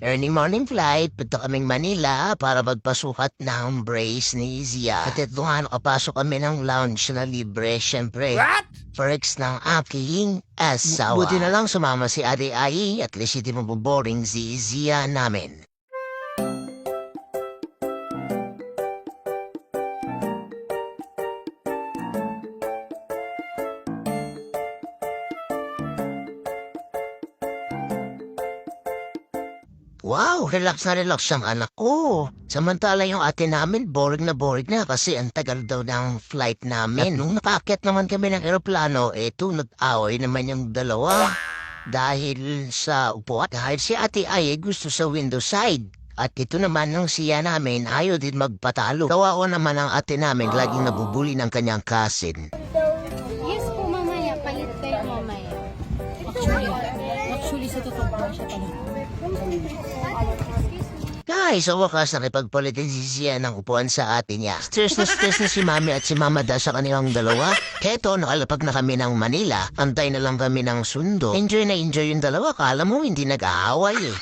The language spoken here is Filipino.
Early morning flight, punta kaming Manila para magpasukat ng brace ni Zia. At ito nga, nakapasok kami ng lounge na libre, syempre. What? Perks ng aking asawa. Buti na lang sumama si Ate Ai at least hindi maboboring si Zia namin. Wow, relax ang anak ko. Samantala yung ate namin, boring na kasi ang tagal daw ng flight namin. At nung napakit naman kami ng eroplano, nag-away naman yung dalawa. Dahil sa upuan, dahil si ate ay gusto sa window side. At ito naman ng siya namin, ayaw din magpatalo. Kawawa naman ang ate namin, laging nabubuli ng kanyang cousin. Yes po, mamaya. Palit kayo mamaya. Actually, sa totoo po siya talaga. Guys, sa wakas nakipagpalitin si siya ng upuan sa ate niya. Stress na si mami at si mama da sa kanilang dalawa. Keto, nakalapag na kami ng Manila. Antay na lang kami ng sundo. Enjoy na enjoy yung dalawa. Kala mo hindi nag-aaway eh.